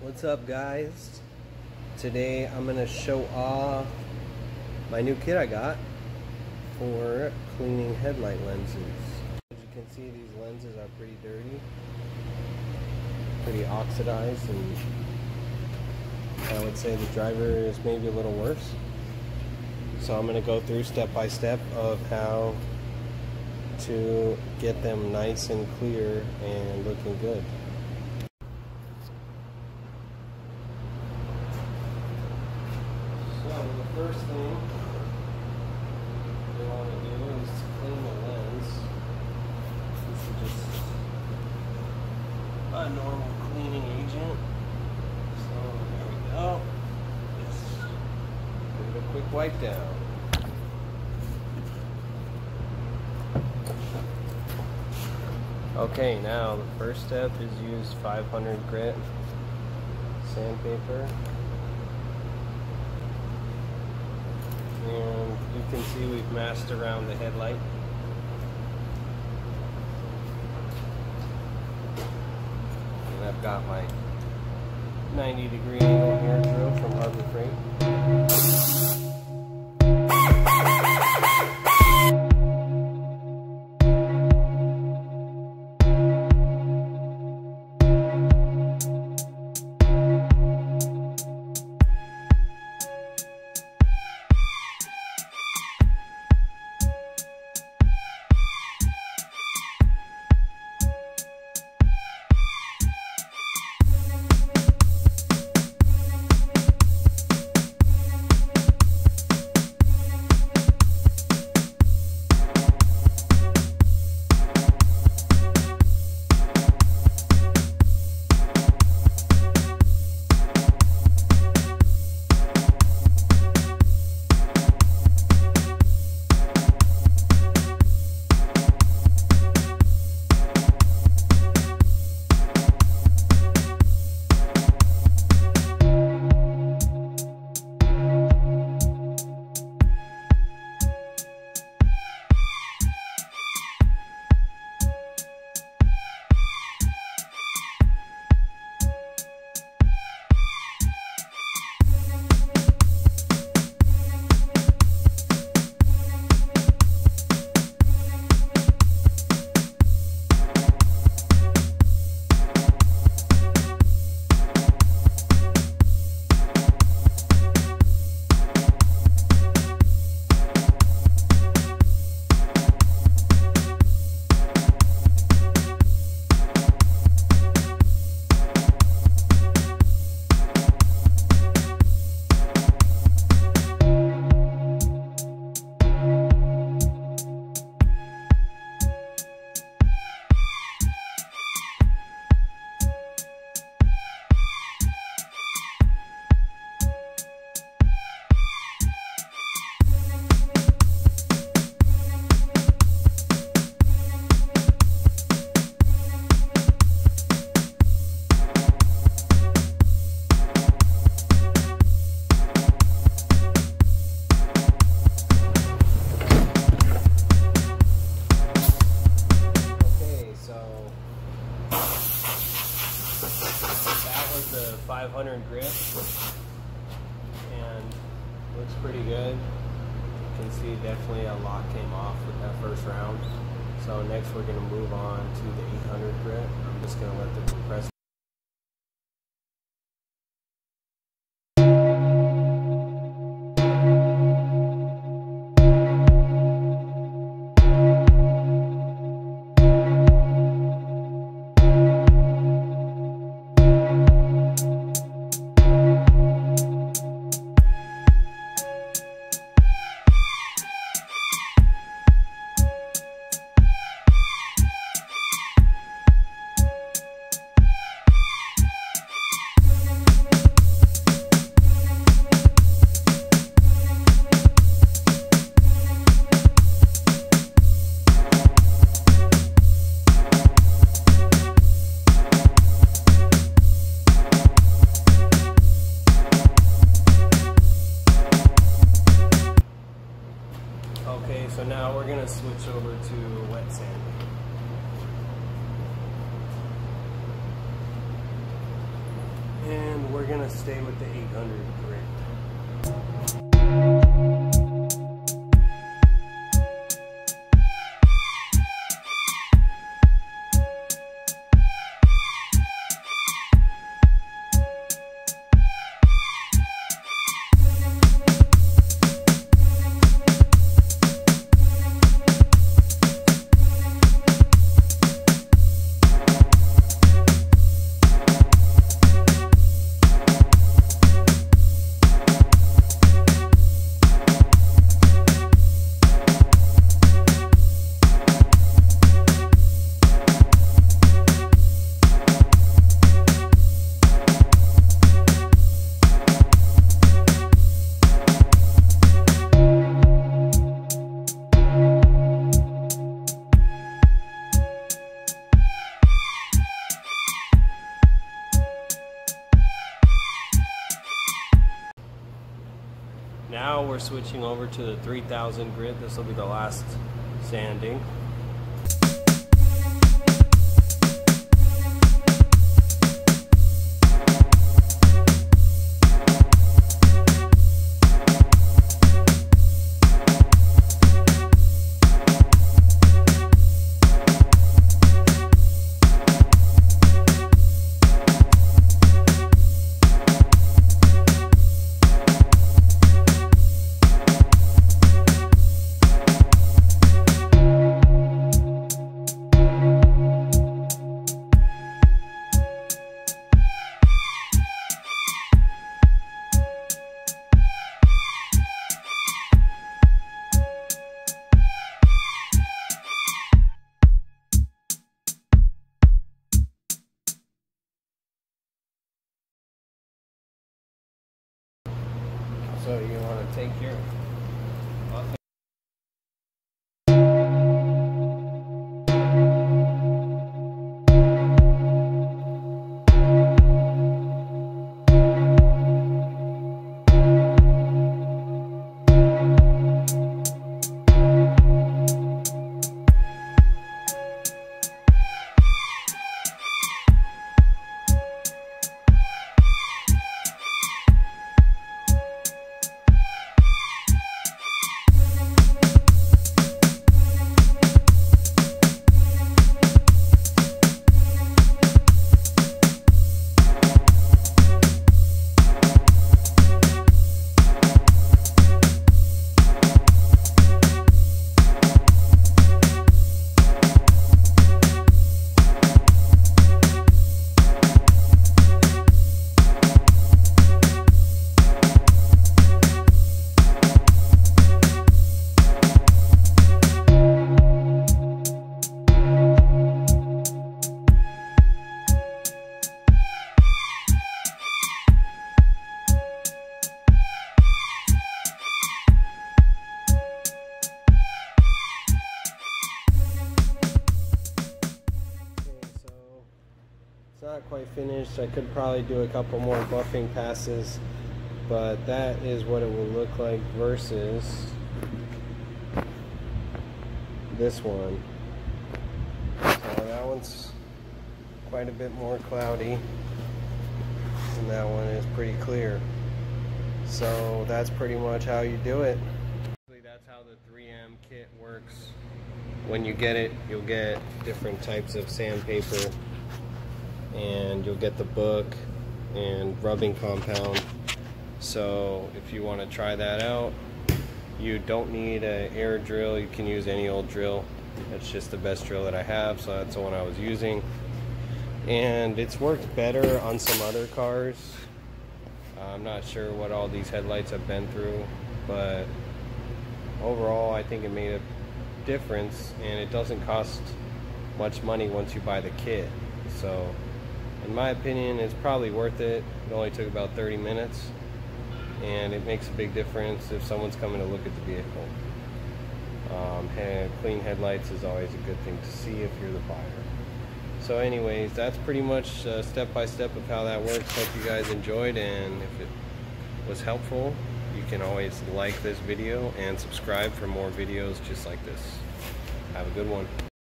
What's up, guys? Today I'm gonna show off my new kit I got for cleaning headlight lenses. As you can see, these lenses are pretty dirty, pretty oxidized, and I would say the driver is maybe a little worse. So I'm gonna go through step by step of how to get them nice and clear and looking good. The first thing we want to do is to clean the lens. This is just a normal cleaning agent. So there we go. Just give it a quick wipe down. Okay, now the first step is use 500 grit sandpaper. And you can see we've masked around the headlight. And I've got my 90-degree angle hair drill from Harbor Freight. The 500 grit, and looks pretty good. You can see definitely a lot came off with that first round. So next we're going to move on to the 800 grit. I'm just going to let the compressor. Okay, so now we're going to switch over to wet sand. And we're gonna stay with the 800 grit. Now we're switching over to the 3000 grit. This will be the last sanding. So you want to take your It's not quite finished. I could probably do a couple more buffing passes, but that is what it will look like versus this one. So that one's quite a bit more cloudy, and that one is pretty clear. So that's pretty much how you do it. That's how the 3M kit works. When you get it, you'll get different types of sandpaper, and you'll get the book and rubbing compound. So if you want to try that out, you don't need an air drill. You can use any old drill. That's just the best drill that I have, so that's the one I was using, and it's worked better on some other cars. I'm not sure what all these headlights have been through, but overall I think it made a difference, and it doesn't cost much money once you buy the kit. So in my opinion, it's probably worth it. It only took about 30 minutes, and it makes a big difference if someone's coming to look at the vehicle. Clean headlights is always a good thing to see if you're the buyer. So anyways, that's pretty much step by step of how that works. Hope you guys enjoyed, and if it was helpful, you can always like this video and subscribe for more videos just like this. Have a good one.